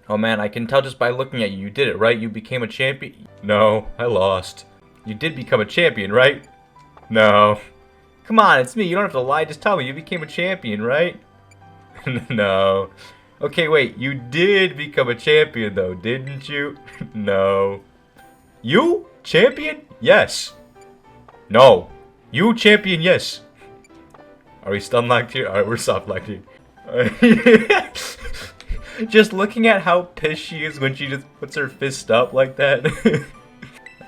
Oh man, I can tell just by looking at you. You did it, right? You became a champion? No, I lost. You did become a champion, right? No. Come on, it's me. You don't have to lie. Just tell me you became a champion, right? No. Okay, wait. You did become a champion, though, didn't you? No. You? Champion? Yes. No. You champion? Yes. Are we stun locked here? Alright, we're soft locked here. Just looking at how pissed she is when she just puts her fist up like that.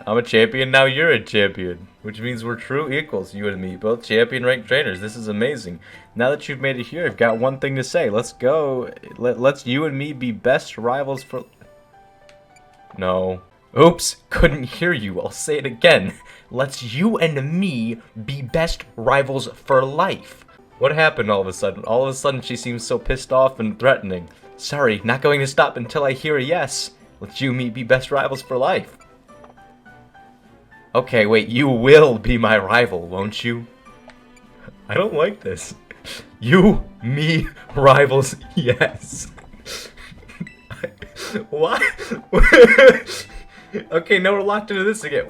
I'm a champion, now you're a champion. Which means we're true equals, you and me. Both champion ranked trainers. This is amazing. Now that you've made it here, I've got one thing to say. Let's go. Let's you and me be best rivals for... No. Oops, couldn't hear you. I'll say it again. Let's you and me be best rivals for life. What happened all of a sudden? All of a sudden she seems so pissed off and threatening. Sorry, not going to stop until I hear a yes. Let's you and me be best rivals for life. Okay, wait, you will be my rival, won't you? I don't like this. You, me, rivals, yes. What? Okay, now we're locked into this again.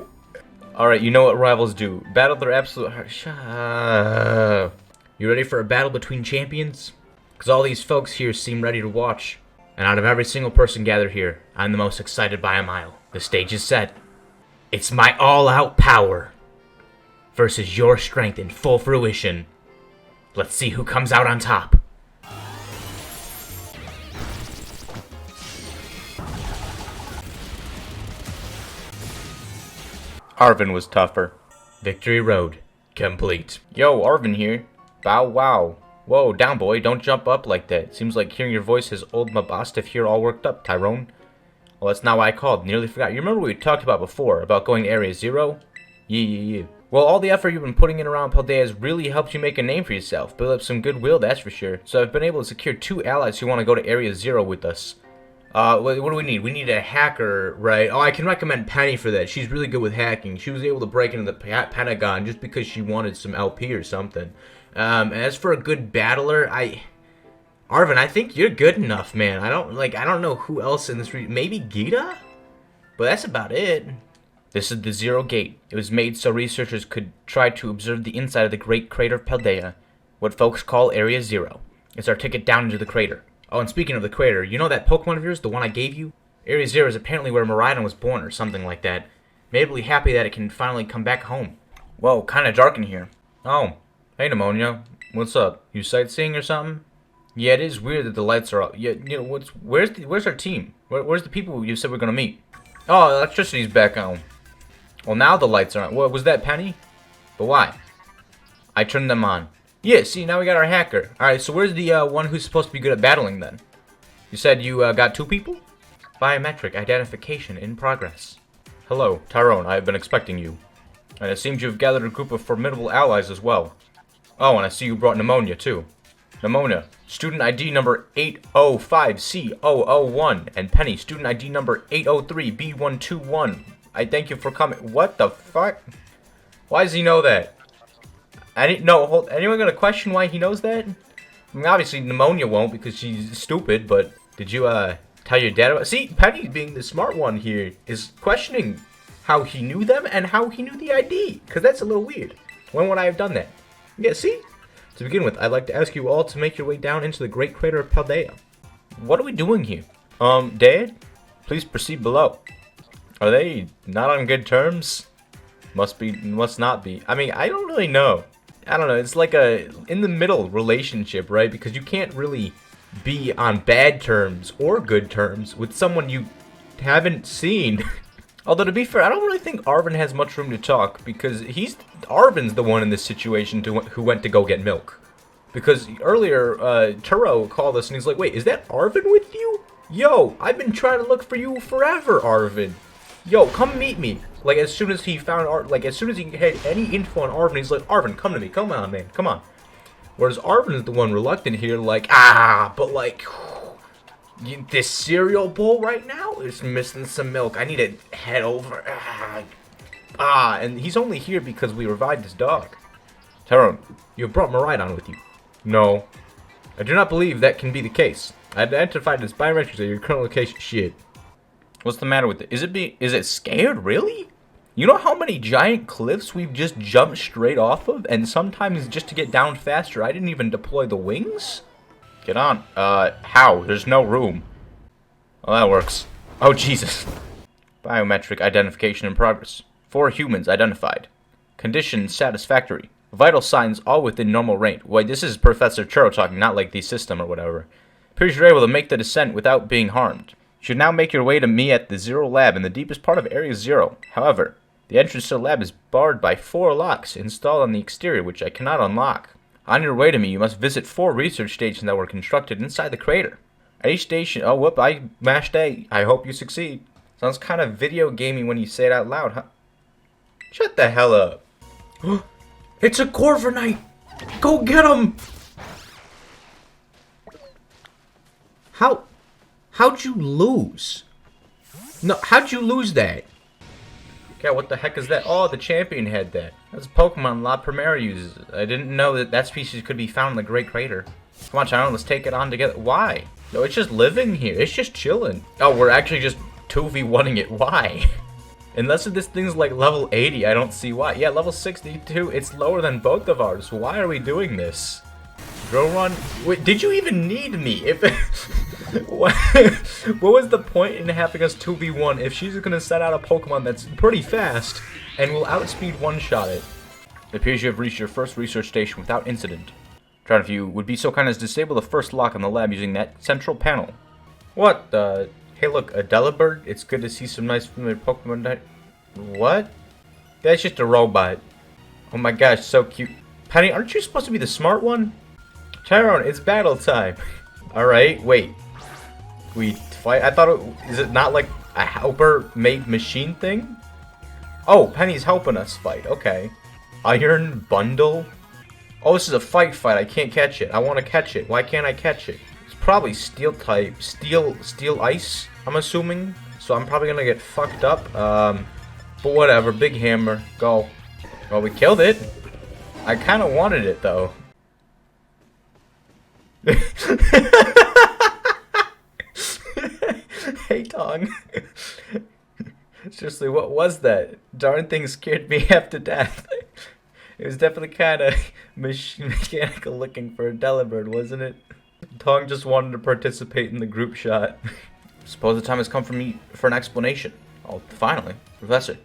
Alright, you know what rivals do. Battle their absolute heart. Shut up. You ready for a battle between champions? Because all these folks here seem ready to watch. And out of every single person gathered here, I'm the most excited by a mile. The stage is set. It's my all-out power versus your strength in full fruition. Let's see who comes out on top. Arvin was tougher. Victory Road complete. Yo, Arvin here. Bow wow. Whoa, down boy, don't jump up like that. Seems like hearing your voice has old my Mabostiff here all worked up, Tyrone. Well, that's not why I called. Nearly forgot. You remember what we talked about before, about going to Area 0? Yeah. Well, all the effort you've been putting in around Paldea has really helped you make a name for yourself. Build up some goodwill, that's for sure. So I've been able to secure 2 allies who want to go to Area 0 with us. What do we need? We need a hacker, right? Oh, I can recommend Penny for that. She's really good with hacking. She was able to break into the Pentagon just because she wanted some LP or something. As for a good battler, Arvin, I think you're good enough, man. I don't know who else in this region. Maybe Gita? But that's about it. This is the Zero Gate. It was made so researchers could try to observe the inside of the Great Crater of Paldea, what folks call Area 0. It's our ticket down into the crater. Oh, and speaking of the crater, you know that Pokemon of yours, the one I gave you? Area 0 is apparently where Miraidon was born or something like that. Maybe we'll be happy that it can finally come back home. Whoa, kinda dark in here. Oh, hey Pneumonia. What's up? You sightseeing or something? Yeah, it is weird that the lights are off. Yeah, you know, where's our team? Where's the people you said we're gonna meet? Oh, electricity's back on. Well, now the lights are on. What, was that Penny? But why? I turned them on. Yeah, see, now we got our hacker. Alright, so where's the one who's supposed to be good at battling then? You said you got 2 people? Biometric identification in progress. Hello, Tyrone, I have been expecting you. And it seems you've gathered a group of formidable allies as well. Oh, and I see you brought Pneumonia too. Pneumonia, student ID number 805C001, and Penny, student ID number 803B121. I thank you for coming. What the fuck? Why does he know that? Anyone gonna question why he knows that? I mean, obviously Pneumonia won't because she's stupid, but did you, tell your dad about... See, Penny, being the smart one here, is questioning how he knew them and how he knew the ID, because that's a little weird. When would I have done that? Yeah, see? To begin with, I'd like to ask you all to make your way down into the Great Crater of Paldea. What are we doing here? Dad? Please proceed below. Are they not on good terms? Must not be. I mean, I don't really know. I don't know, it's like a in-the-middle relationship, right? Because you can't really be on bad terms or good terms with someone you haven't seen. Although, to be fair, I don't really think Arvin has much room to talk, because Arvin's the one in this situation who went to go get milk. Because earlier, Turo called us and he's like, wait, is that Arvin with you? Yo, I've been trying to look for you forever, Arvin. Yo, come meet me. Like, as soon as he found as soon as he had any info on Arvin, he's like, Arvin, come to me. Come on, man. Come on. Whereas Arvin is the one reluctant here, like, but like, this cereal bowl right now is missing some milk. I need to head over. And he's only here because we revived his dog. Tyrone, you have brought Miraidon with you. No. I do not believe that can be the case. Identified as biometrics at your current location. Shit. What's the matter with it? Is it scared? Really? You know how many giant cliffs we've just jumped straight off of? And sometimes just to get down faster, I didn't even deploy the wings? Get on. How? There's no room. Well, that works. Oh, Jesus. Biometric identification in progress. 4 humans identified. Condition satisfactory. Vital signs all within normal range. Wait, this is Professor Churro talking, not like the system or whatever. Appears you're able to make the descent without being harmed. You should now make your way to me at the Zero Lab in the deepest part of Area 0. However, the entrance to the lab is barred by 4 locks installed on the exterior, which I cannot unlock. On your way to me, you must visit 4 research stations that were constructed inside the crater. At each station... Oh, whoop, I mashed A. I hope you succeed. Sounds kind of video gamey when you say it out loud, huh? Shut the hell up. It's a Corviknight! Go get him! How'd you lose? No, how'd you lose that? Okay, what the heck is that? Oh, the champion had that. That's a Pokemon La Primera uses. I didn't know that species could be found in the Great Crater. Come on, China, let's take it on together. Why? No, it's just living here. It's just chilling. Oh, we're actually just 2v1ing it. Why? Unless this thing's like level 80, I don't see why. Yeah, level 62, it's lower than both of ours. Why are we doing this? Drill run? Wait, did you even need me? If what was the point in having us 2v1 if she's gonna set out a Pokemon that's pretty fast and will outspeed one-shot it? It appears you have reached your first research station without incident. Try if you would be so kind as disable the first lock on the lab using that central panel. What the... Hey look, a Delibird? It's good to see some nice familiar Pokemon. What? That's just a robot. Oh my gosh, so cute. Penny, aren't you supposed to be the smart one? Tyrone, it's battle time. Alright, wait. We fight? I thought is it not like a helper-made machine thing? Oh, Penny's helping us fight. Okay. Iron Bundle? Oh, this is a fight. I can't catch it. I want to catch it. Why can't I catch it? It's probably steel type. Steel ice, I'm assuming. So I'm probably gonna get fucked up. But whatever. Big hammer. Go. Well, we killed it. I kind of wanted it, though. Hey, Tong. Seriously, what was that? Darn thing scared me half to death. It was definitely kind of mechanical looking for a Delibird, wasn't it? Tong just wanted to participate in the group shot. Suppose the time has come for me for an explanation. Oh, finally. Professor.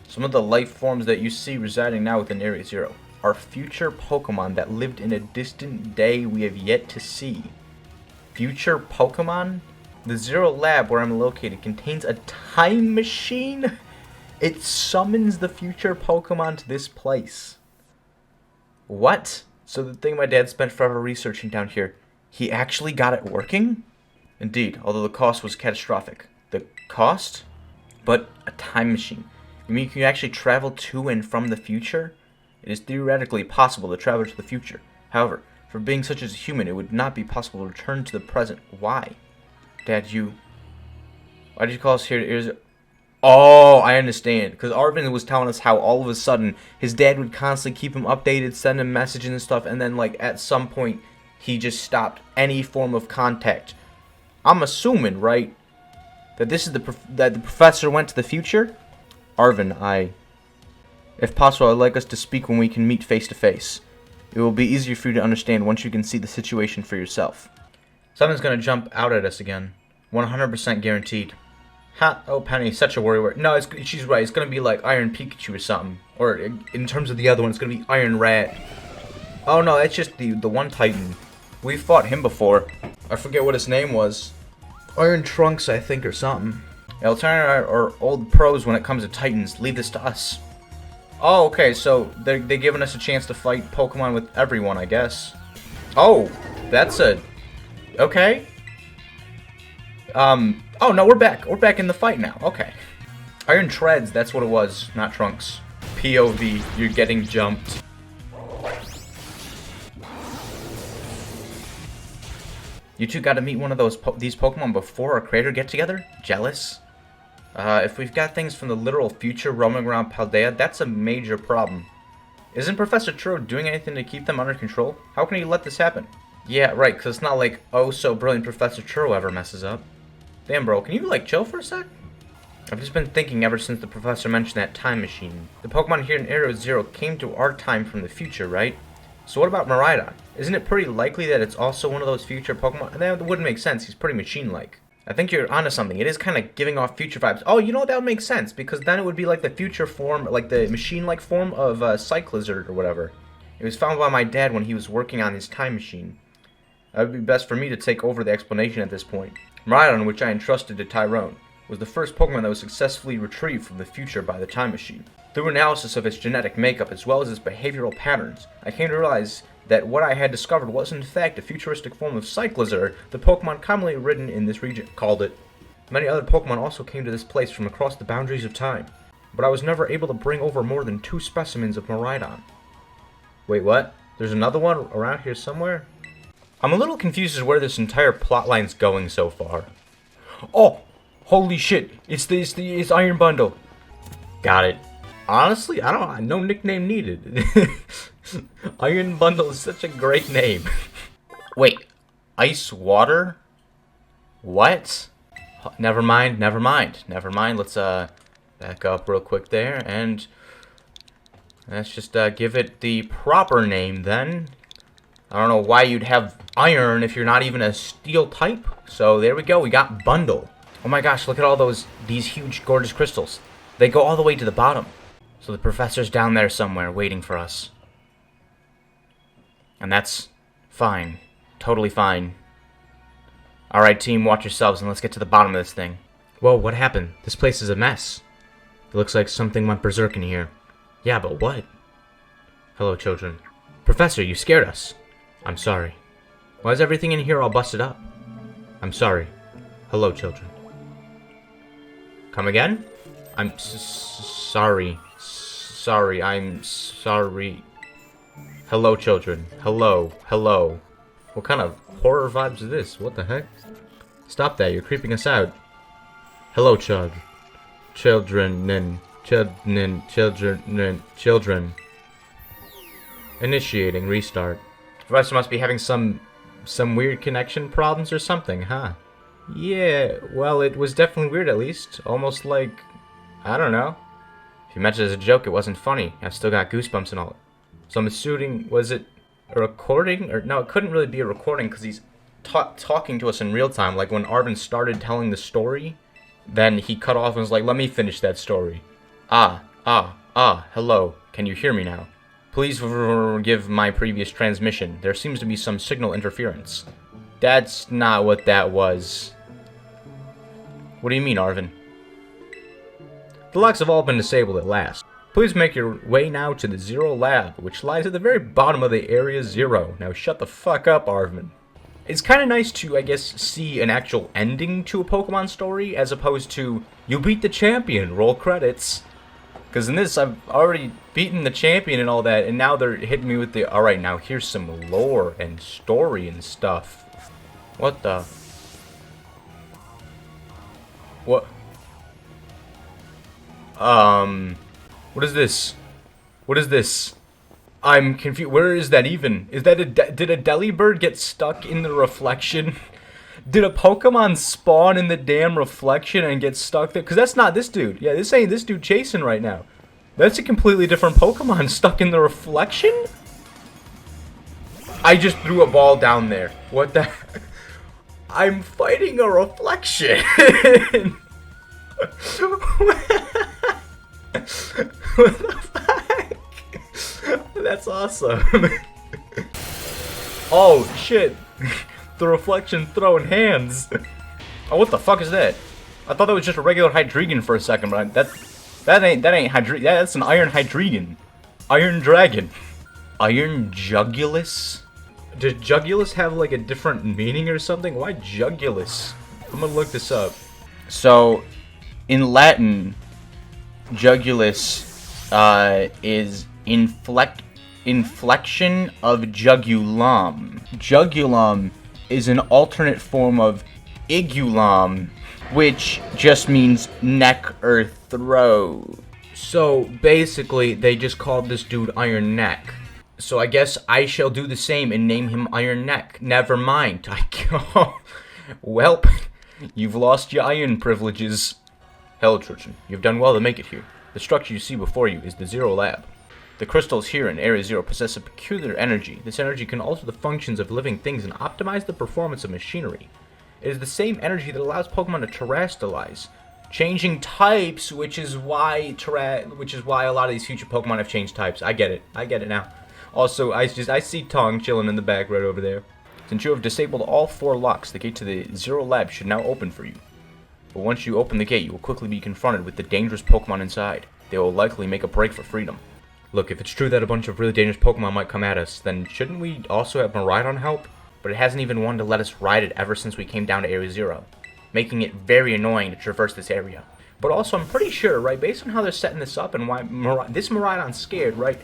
Some of the life forms that you see residing now within Area 0 are future Pokemon that lived in a distant day we have yet to see. Future Pokemon? The Zero Lab where I'm located contains a time machine? It summons the future Pokemon to this place. What? So the thing my dad spent forever researching down here, he actually got it working? Indeed, although the cost was catastrophic. The cost? But a time machine. You mean you can actually travel to and from the future? It is theoretically possible to travel to the future. However, for being such as a human, it would not be possible to return to the present. Why? Dad, why did you call us here? Oh, I understand. Because Arvin was telling us how all of a sudden his dad would constantly keep him updated, send him messages and stuff, and then like at some point he just stopped any form of contact. I'm assuming, right, that this is that the professor went to the future? Arvin, if possible, I'd like us to speak when we can meet face to face. It will be easier for you to understand once you can see the situation for yourself. Something's gonna jump out at us again. 100% guaranteed. Ha! Oh, Penny, such a worry. No, she's right. It's gonna be like Iron Pikachu or something. Or in terms of the other one, it's gonna be Iron Rat. Oh no, that's just the one Titan. We've fought him before. I forget what his name was. Iron Trunks, I think, or something. Yeah, let's turn our old pros when it comes to Titans. Leave this to us. Oh, okay, so they're giving us a chance to fight Pokemon with everyone, I guess. Oh, that's a... Okay. Oh, no, we're back. We're back in the fight now. Okay. Iron Treads, that's what it was, not Trunks. POV, you're getting jumped. You two got to meet one of these Pokemon before our creator get-together? Jealous? If we've got things from the literal future roaming around Paldea, that's a major problem. Isn't Professor Churro doing anything to keep them under control? How can he let this happen? Yeah, right, because it's not like, oh, so brilliant Professor Churro ever messes up. Damn, bro, can you, like, chill for a sec? I've just been thinking ever since the professor mentioned that time machine. The Pokemon here in Area Zero came to our time from the future, right? So what about Miraidon? Isn't it pretty likely that it's also one of those future Pokemon? That wouldn't make sense, he's pretty machine-like. I think you're onto something. It is kind of giving off future vibes. Oh, you know what? That would make sense, because then it would be like the future form, like the machine-like form of Cyclizard or whatever. It was found by my dad when he was working on his time machine. It would be best for me to take over the explanation at this point. Miraidon, which I entrusted to Tyrone, was the first Pokemon that was successfully retrieved from the future by the time machine. Through analysis of its genetic makeup as well as its behavioral patterns, I came to realize that what I had discovered was in fact a futuristic form of Cyclizard, the Pokemon commonly ridden in this region, called it. Many other Pokemon also came to this place from across the boundaries of time, but I was never able to bring over more than 2 specimens of Miraidon. Wait, what? There's another one around here somewhere? I'm a little confused as to where this entire plotline's going so far. Oh! Holy shit! It's Iron Bundle! Got it. Honestly, no nickname needed. Iron Bundle is such a great name. Wait, ice water? What? Never mind. Let's back up real quick there, and let's just give it the proper name then. I don't know why you'd have iron if you're not even a steel type. So there we go, we got Bundle. Oh my gosh, look at all these huge gorgeous crystals. They go all the way to the bottom. So the professor's down there somewhere waiting for us. And that's fine. Totally fine. Alright team, watch yourselves and let's get to the bottom of this thing. Whoa, what happened? This place is a mess. It looks like something went berserk in here. Yeah, but what? Hello, children. Professor, you scared us. I'm sorry. Why is everything in here all busted up? I'm sorry. Hello, children. Come again? I'm sorry. Sorry, I'm sorry. Hello, children. Hello. What kind of horror vibes is this? What the heck? Stop that, you're creeping us out. Hello, Chug. Children. Initiating restart. Professor must be having some weird connection problems or something, huh? Yeah, well, it was definitely weird at least. Almost like, I don't know. If you mentioned it as a joke, it wasn't funny. I've still got goosebumps and all. So I'm assuming, was it a recording? Or no, it couldn't really be a recording because he's talking to us in real time. Like when Arvin started telling the story, then he cut off and was like, let me finish that story. Hello. Can you hear me now? Please forgive my previous transmission. There seems to be some signal interference. That's not what that was. What do you mean, Arvin? The locks have all been disabled at last. Please make your way now to the Zero Lab, which lies at the very bottom of the Area Zero. Now shut the fuck up, Arvin. It's kind of nice to, I guess, see an actual ending to a Pokemon story, as opposed to, you beat the champion, roll credits. Because in this, I've already beaten the champion and all that, and now they're hitting me with the, alright, now here's some lore and story and stuff. What the? What? What is this? What is this? I'm confused. Where is that even? Is that did a Delibird get stuck in the reflection? Did a Pokemon spawn in the damn reflection and get stuck there? Because that's not this dude. Yeah, this ain't this dude chasing right now. That's a completely different Pokemon stuck in the reflection? I just threw a ball down there. What the heck? I'm fighting a reflection. What the fuck? That's awesome. Oh shit. The reflection throwing hands. Oh, what the fuck is that? I thought that was just a regular Hydreigon for a second, but that ain't Hydreigon. That's an Iron Hydreigon. Iron Dragon. Iron Jugulus? Does Jugulus have like a different meaning or something? Why Jugulus? I'm gonna look this up. So, in Latin, Jugulus is inflection of jugulum. Jugulum is an alternate form of igulum, which just means neck or throat. So basically, they just called this dude Iron Neck. So I guess I shall do the same and name him Iron Neck. Never mind. Welp, you've lost your iron privileges. Hello, Trojan. You've done well to make it here. The structure you see before you is the Zero Lab. The crystals here in Area Zero possess a peculiar energy. This energy can alter the functions of living things and optimize the performance of machinery. It is the same energy that allows Pokemon to terrestrialize, changing types, which is why a lot of these future Pokemon have changed types. I get it now. Also, I see Tong chilling in the back right over there. Since you have disabled all 4 locks, the gate to the Zero Lab should now open for you. But once you open the gate, you will quickly be confronted with the dangerous Pokemon inside. They will likely make a break for freedom. Look, if it's true that a bunch of really dangerous Pokemon might come at us, then shouldn't we also have Miraidon help? But it hasn't even wanted to let us ride it ever since we came down to Area Zero, making it very annoying to traverse this area. But also, I'm pretty sure, right, based on how they're setting this up and why this Miraidon's scared, right,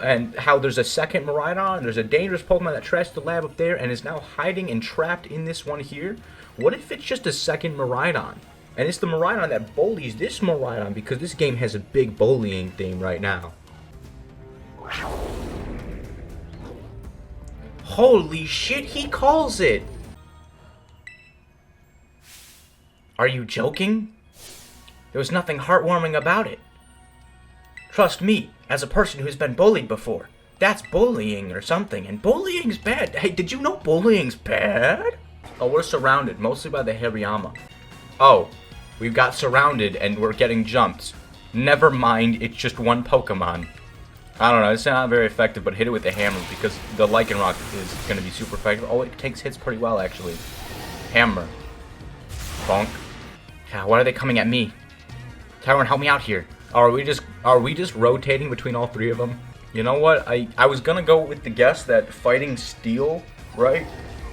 and how there's a second Miraidon, there's a dangerous Pokemon that trashed the lab up there and is now hiding and trapped in this one here. What if it's just a second Miraidon? And it's the Miraidon that bullies this Miraidon, because this game has a big bullying theme right now. Holy shit, he calls it! Are you joking? There was nothing heartwarming about it. Trust me, as a person who's been bullied before, that's bullying or something, and bullying's bad. Hey, did you know bullying's bad? Oh, we're surrounded, mostly by the Hariyama. Oh, we've got surrounded and we're getting jumped. Never mind, it's just one Pokemon. I don't know, it's not very effective, but hit it with the hammer because the Lycanroc is going to be super effective. Oh, it takes hits pretty well, actually. Hammer. Bonk. Yeah, why are they coming at me? Tyrone, help me out here. Are we just rotating between all 3 of them? You know what? I was gonna go with the guess that fighting Steel, right?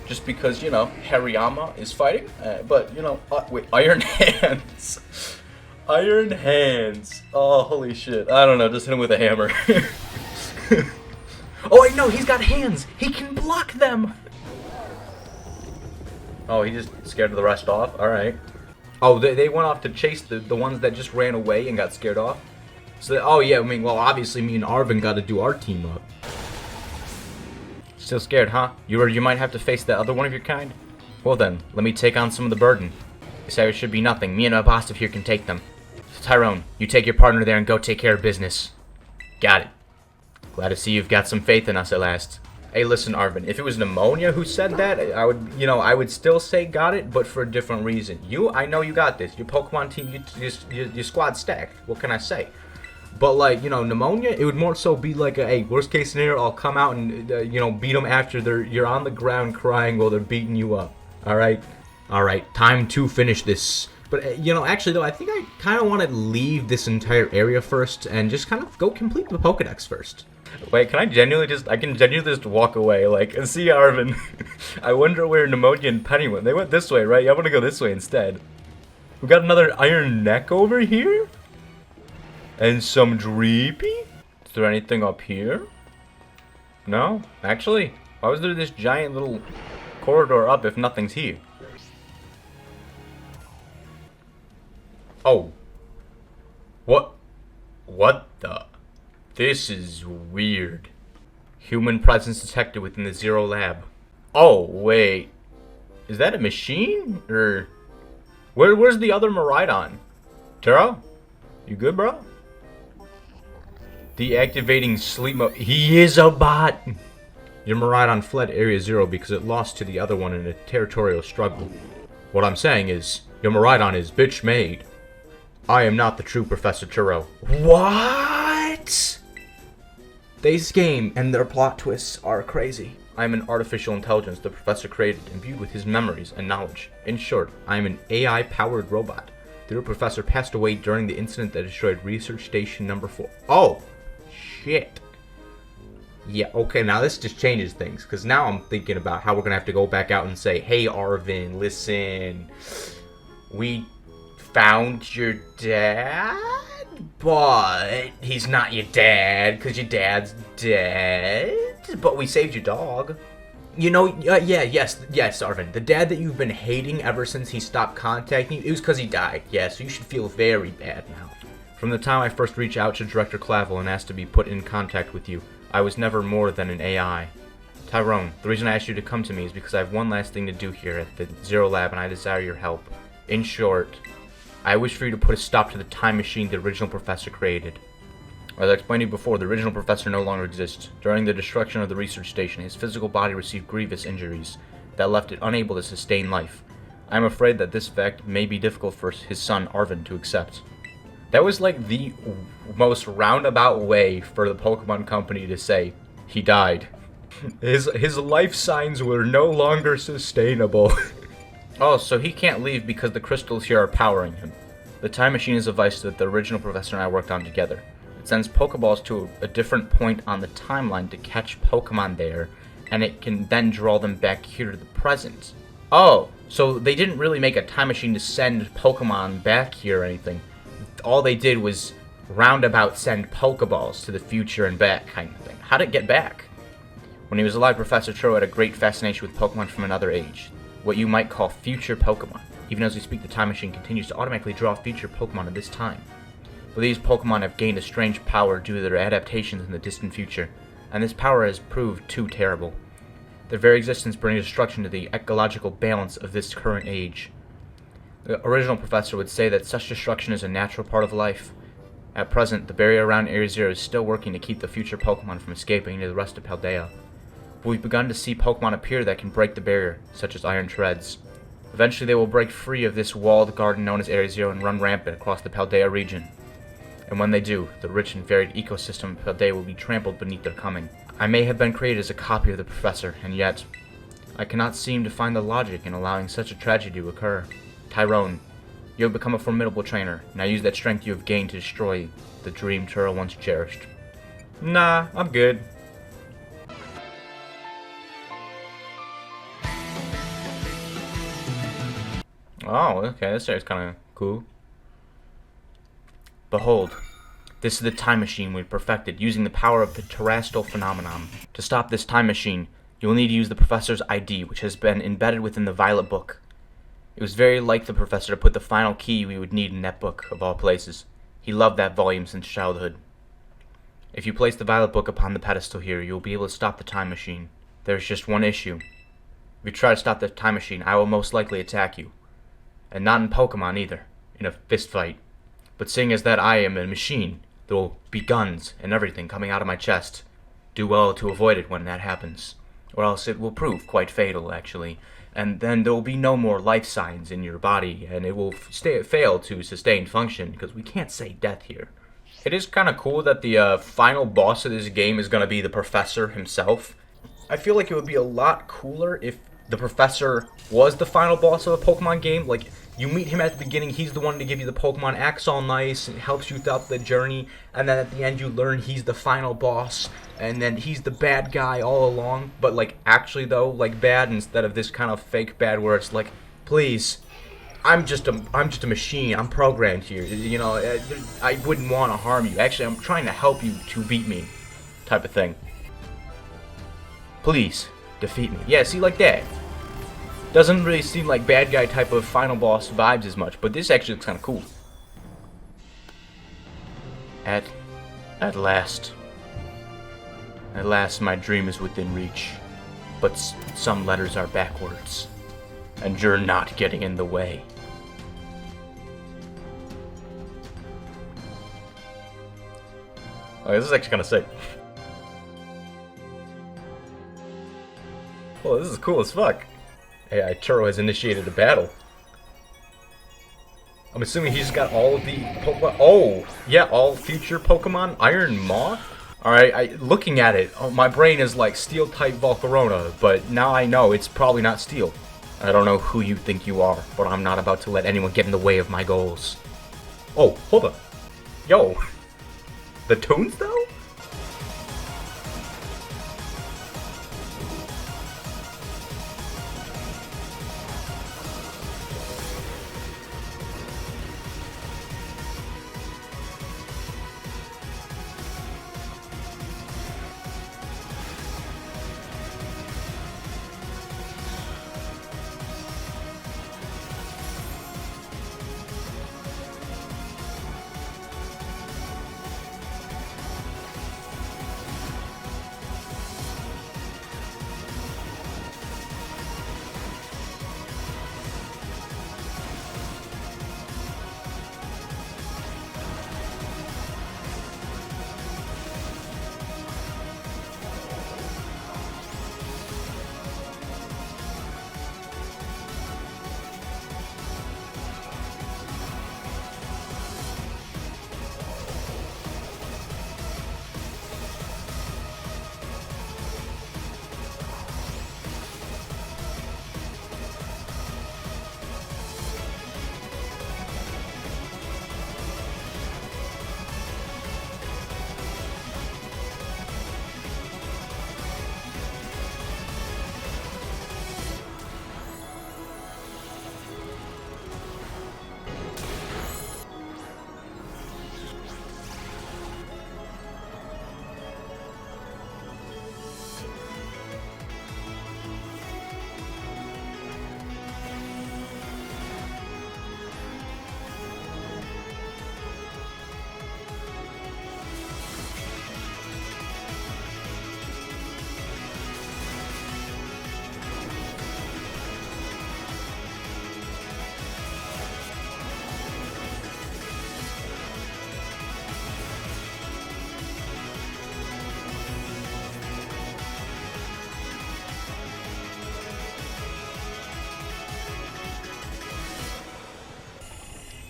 Just because, you know, Hariyama is fighting. But, you know, wait, Iron Hands. Iron Hands. Oh, holy shit. I don't know, just hit him with a hammer. Oh, wait, no, he's got hands. He can block them. Oh, he just scared the rest off? Alright. Oh, they went off to chase the ones that just ran away and got scared off? So, oh yeah, I mean, well, obviously me and Arvin got to do our team up. Still scared, huh? You might have to face that other one of your kind? Well then, let me take on some of the burden. This area should be nothing. Me and Mabostif here can take them. So, Tyrone, you take your partner there and go take care of business. Got it. Glad to see you've got some faith in us at last. Hey, listen, Arvin, if it was Pneumonia who said that, I would still say got it, but for a different reason. I know you got this. Your Pokemon team, your squad stacked. What can I say? But, like, you know, Pneumonia, it would more so be like a, hey, worst case scenario, I'll come out and, beat them after you're on the ground crying while they're beating you up. Alright? Alright, time to finish this. But, actually, though, I think I kind of want to leave this entire area first and just kind of go complete the Pokedex first. Wait, can I genuinely just walk away, like, and see Arvin? I wonder where Pneumonia and Penny went. They went this way, right? I want to go this way instead. We got another Iron Neck over here? And some Dreepy? Is there anything up here? No? Actually, why was there this giant little corridor up if nothing's here? Oh. What the? This is weird. Human presence detected within the Zero Lab. Oh, wait. Is that a machine? Or... Where's the other Miraidon? Turo? You good, bro? Deactivating sleep mode. He is a bot! Your Miraidon fled Area Zero because it lost to the other one in a territorial struggle. What I'm saying is, your Miraidon is bitch made. I am not the true Professor Turo. What? This game and their plot twists are crazy. I am an artificial intelligence the professor created, imbued with his memories and knowledge. In short, I am an AI-powered robot. The real professor passed away during the incident that destroyed Research Station Number 4. Oh, shit. Yeah, okay, now this just changes things, because now I'm thinking about how we're going to have to go back out and say, hey, Arvin, listen, we found your dad? But he's not your dad, because your dad's dead. But we saved your dog. Yes, Arvin. The dad that you've been hating ever since he stopped contacting you, it was because he died. Yeah, so you should feel very bad now. From the time I first reached out to Director Clavel and asked to be put in contact with you, I was never more than an AI. Tyrone, the reason I asked you to come to me is because I have one last thing to do here at the Zero Lab, and I desire your help. In short, I wish for you to put a stop to the time machine the original professor created. As I explained to you before, the original professor no longer exists. During the destruction of the research station, his physical body received grievous injuries that left it unable to sustain life. I am afraid that this fact may be difficult for his son Arvin to accept. That was like the most roundabout way for the Pokemon Company to say he died. His life signs were no longer sustainable. Oh, so he can't leave because the crystals here are powering him. The time machine is a device that the original professor and I worked on together. It sends Pokeballs to a different point on the timeline to catch Pokemon there, and it can then draw them back here to the present. Oh, so they didn't really make a time machine to send Pokemon back here or anything. All they did was roundabout send Pokeballs to the future and back kind of thing. How'd it get back? When he was alive, Professor Turo had a great fascination with Pokemon from another age. What you might call future Pokemon. Even as we speak, the time machine continues to automatically draw future Pokemon at this time. But these Pokemon have gained a strange power due to their adaptations in the distant future, and this power has proved too terrible. Their very existence brings destruction to the ecological balance of this current age. The original professor would say that such destruction is a natural part of life. At present, the barrier around Area Zero is still working to keep the future Pokemon from escaping into the rest of Paldea. But we've begun to see Pokemon appear that can break the barrier, such as Iron Treads. Eventually they will break free of this walled garden known as Area Zero and run rampant across the Paldea region. And when they do, the rich and varied ecosystem of Paldea will be trampled beneath their coming. I may have been created as a copy of the professor, and yet I cannot seem to find the logic in allowing such a tragedy to occur. Tyrone, you have become a formidable trainer. Now use that strength you have gained to destroy the dream Turo once cherished. Nah, I'm good. Oh, okay, this area's kind of cool. Behold, this is the time machine we've perfected using the power of the terrestrial phenomenon. To stop this time machine, you will need to use the professor's ID, which has been embedded within the Violet Book. It was very like the professor to put the final key we would need in that book, of all places. He loved that volume since childhood. If you place the Violet Book upon the pedestal here, you will be able to stop the time machine. There is just one issue. If you try to stop the time machine, I will most likely attack you. And not in Pokemon either, in a fist fight. But seeing as that I am a machine, there will be guns and everything coming out of my chest. Do well to avoid it when that happens, or else it will prove quite fatal, actually. And then there will be no more life signs in your body, and it will fail to sustain function, because we can't say death here. It is kind of cool that the final boss of this game is going to be the professor himself. I feel like it would be a lot cooler if the professor was the final boss of a Pokemon game. Like, you meet him at the beginning, he's the one to give you the Pokemon, acts all nice, and helps you throughout the journey, and then at the end you learn he's the final boss, and then he's the bad guy all along, but like actually though, like bad instead of this kind of fake bad where it's like, please, I'm just a machine, I'm programmed here, you know, I wouldn't want to harm you, actually I'm trying to help you to beat me, type of thing. Please, defeat me. Yeah, see, like that. Doesn't really seem like bad guy type of final boss vibes as much, but this actually looks kind of cool. At last. At last my dream is within reach, but some letters are backwards, and you're not getting in the way. Oh, this is actually kind of sick. Oh, this is cool as fuck. AI Turo has initiated a battle. I'm assuming he's got all of the Pokemon. Oh, yeah, all future Pokemon. Iron Moth? Alright, looking at it, my brain is like Steel-type Volcarona, but now I know it's probably not Steel. I don't know who you think you are, but I'm not about to let anyone get in the way of my goals. Oh, hold on. Yo. The tunes, though?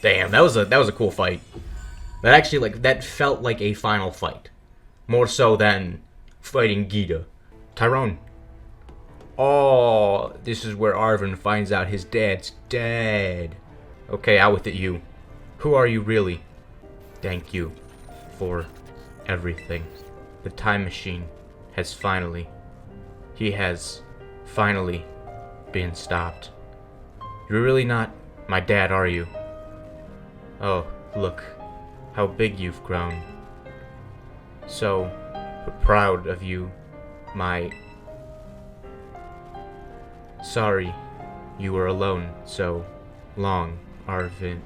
Damn, that was a cool fight. That actually, like, that felt like a final fight. More so than fighting Gita. Tyrone. Oh, this is where Arvin finds out his dad's dead. Okay, out with it, you. Who are you really? Thank you for everything. The time machine has finally... He has finally been stopped. You're really not my dad, are you? Oh, look how big you've grown. So proud of you, my... Sorry you were alone so long, Arvin.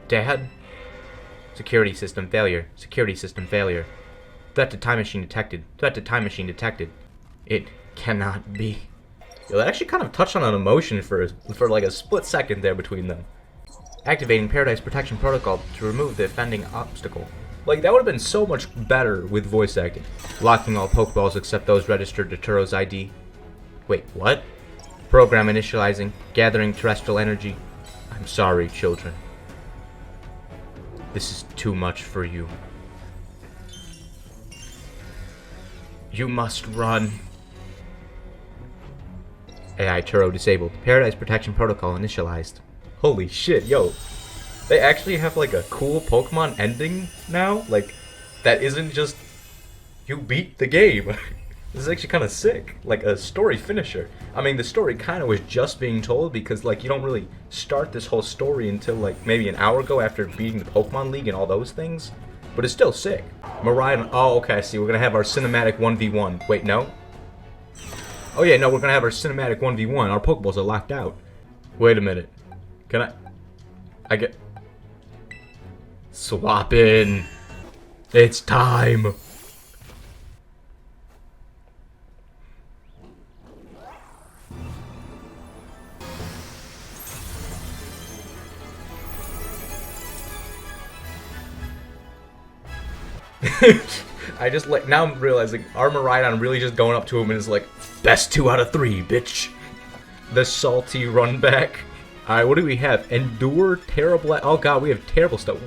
Dad? Security system failure. Security system failure. Threat to time machine detected. Threat to time machine detected. It cannot be. It actually kind of touched on an emotion for like a split second there between them. Activating Paradise Protection Protocol to remove the offending obstacle. Like, that would have been so much better with voice acting. Locking all Pokeballs except those registered to Turos ID. Wait, what? Program initializing. Gathering terrestrial energy. I'm sorry, children. This is too much for you. You must run. AI Turo disabled. Paradise Protection Protocol initialized. Holy shit, yo. They actually have like a cool Pokemon ending now? Like, that isn't just you beat the game. This is actually kind of sick. Like a story finisher. I mean, the story kind of was just being told because like you don't really start this whole story until like maybe an hour ago after beating the Pokemon League and all those things. But it's still sick. Mariah, oh okay, I see. We're gonna have our cinematic 1v1. Wait, no? Oh yeah, no, we're gonna have our cinematic 1v1. Our Pokeballs are locked out. Wait a minute. Can I get... Swap in. It's time. I just like, now I'm realizing our Miraidon really just going up to him and is like, best 2 out of 3, bitch. The salty run back. Alright, what do we have? Endure, terrible, oh god, we have terrible stuff.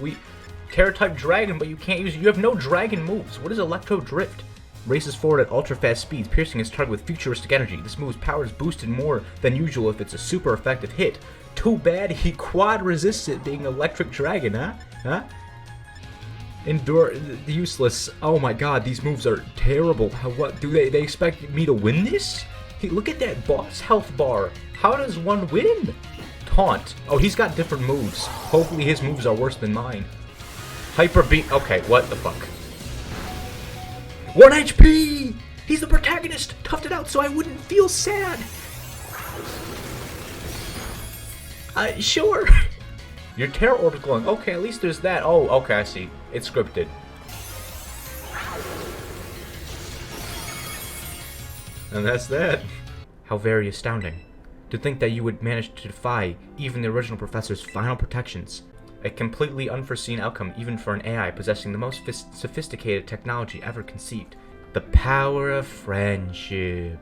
Terra-type dragon, but you can't use, you have no dragon moves. What is Electro Drift? Races forward at ultra-fast speeds, piercing his target with futuristic energy. This move's power is boosted more than usual if it's a super effective hit. Too bad he quad resists it being Electric Dragon, huh? Huh? Endure, useless. Oh my god, these moves are terrible. What, do they expect me to win this? Hey, look at that boss health bar. How does one win? Taunt. Oh, he's got different moves. Hopefully his moves are worse than mine. Hyper Beam. Okay, what the fuck? 1 HP! He's the protagonist! Toughed it out so I wouldn't feel sad! Sure. Your Terra Orb's glowing. Okay, at least there's that. Oh, okay, I see. It's scripted. And that's that. How very astounding. To think that you would manage to defy even the original professor's final protections. A completely unforeseen outcome even for an AI possessing the most sophisticated technology ever conceived. The power of friendship.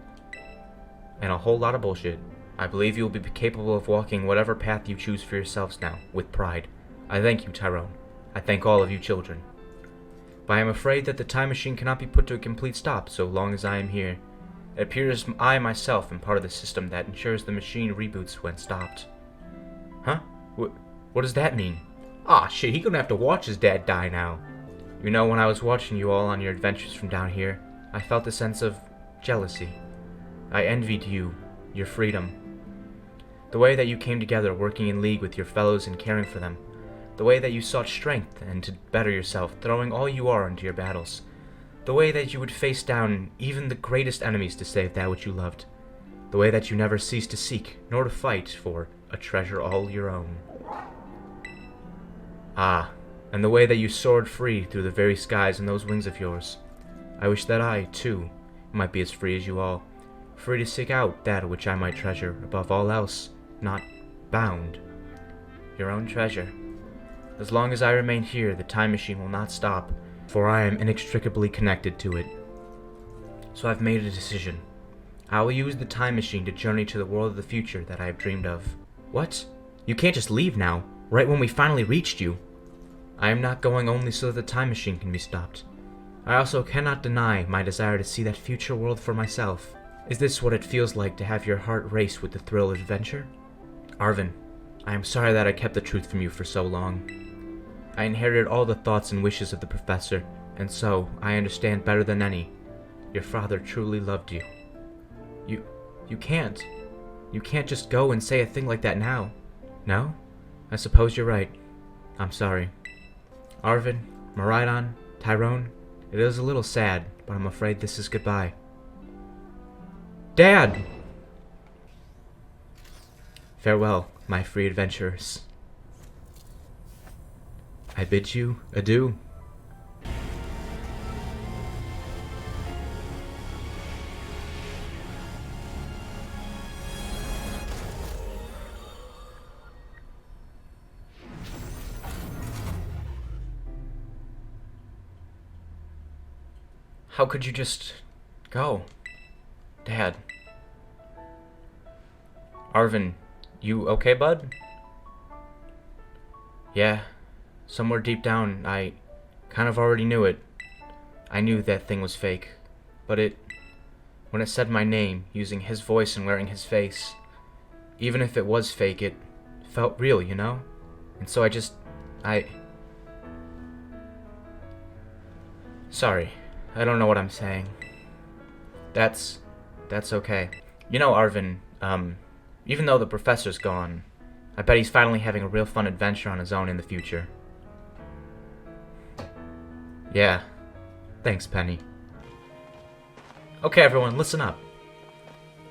And a whole lot of bullshit. I believe you will be capable of walking whatever path you choose for yourselves now, with pride. I thank you, Tyrone. I thank all of you children. But I am afraid that the time machine cannot be put to a complete stop so long as I am here. It appears I myself am part of the system that ensures the machine reboots when stopped. Huh? What does that mean? Ah, shit, he's gonna have to watch his dad die now. You know, when I was watching you all on your adventures from down here, I felt a sense of jealousy. I envied you, your freedom. The way that you came together working in league with your fellows and caring for them. The way that you sought strength and to better yourself, throwing all you are into your battles. The way that you would face down even the greatest enemies to save that which you loved. The way that you never ceased to seek, nor to fight for, a treasure all your own. Ah, and the way that you soared free through the very skies in those wings of yours. I wish that I, too, might be as free as you all, free to seek out that which I might treasure above all else, not bound. Your own treasure. As long as I remain here, the time machine will not stop, for I am inextricably connected to it. So I've made a decision. I will use the time machine to journey to the world of the future that I have dreamed of. What? You can't just leave now. right when we finally reached you. I am not going only so that the time machine can be stopped. I also cannot deny my desire to see that future world for myself. Is this what it feels like to have your heart race with the thrill of adventure? Arvin, I am sorry that I kept the truth from you for so long. I inherited all the thoughts and wishes of the professor, and so I understand better than any. Your father truly loved you. You can't. You can't just go and say a thing like that now. No? I suppose you're right. I'm sorry. Arvin, Maridon, Tyrone, it is a little sad, but I'm afraid this is goodbye. Dad! Farewell, my free adventurers. I bid you adieu. How could you just go? Dad. Arvin, you okay, bud? Yeah. Somewhere deep down, I kind of already knew it. I knew that thing was fake. But when it said my name, using his voice and wearing his face, even if it was fake, it felt real, you know? And so Sorry. I don't know what I'm saying. That's okay. You know, Arvin, even though the professor's gone, I bet he's finally having a real fun adventure on his own in the future. Yeah. Thanks, Penny. Okay, everyone, listen up.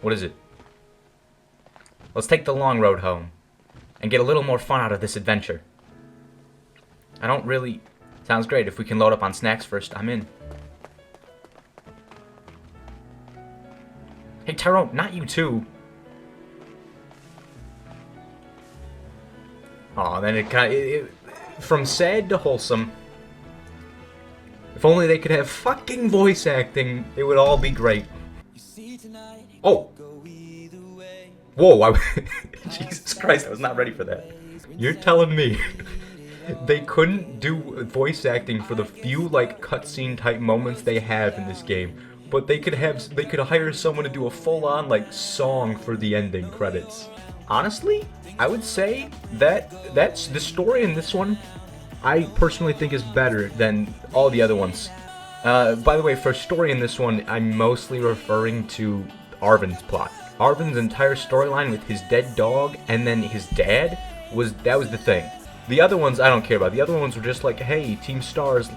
What is it? Let's take the long road home and get a little more fun out of this adventure. Sounds great. If we can load up on snacks first, I'm in. Hey, Tyrone, not you too. Aw, then it from sad to wholesome. If only they could have fucking voice acting, it would all be great. Oh! Whoa, Jesus Christ, I was not ready for that. You're telling me they couldn't do voice acting for the few, like, cutscene type moments they have in this game, but they could hire someone to do a full-on, like, song for the ending credits. Honestly, I would say that's the story in this one, I personally think is better than all the other ones. By the way, for story in this one, I'm mostly referring to Arvin's plot. Arvin's entire storyline with his dead dog and then his dad was the thing. The other ones I don't care about. The other ones were just like, hey, Team Stars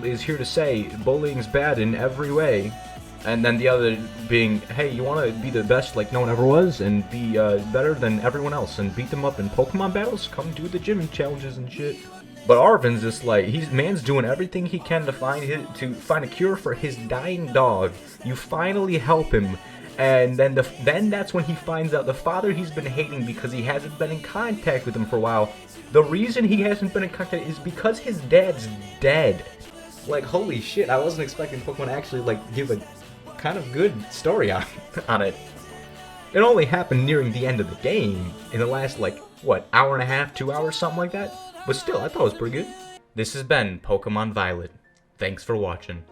is here to say bullying's bad in every way. And then the other being, hey, you want to be the best like no one ever was and be better than everyone else and beat them up in Pokemon battles? Come do the gym challenges and shit. But Arvin's just like, man's doing everything he can to find a cure for his dying dog. You finally help him, and then that's when he finds out the father he's been hating because he hasn't been in contact with him for a while. The reason he hasn't been in contact is because his dad's dead. Like, holy shit, I wasn't expecting Pokemon to actually, like, give a kind of good story on it. It only happened nearing the end of the game, in the last, like, what, hour and a half, 2 hours, something like that? But still, I thought it was pretty good. This has been Pokemon Violet. Thanks for watching.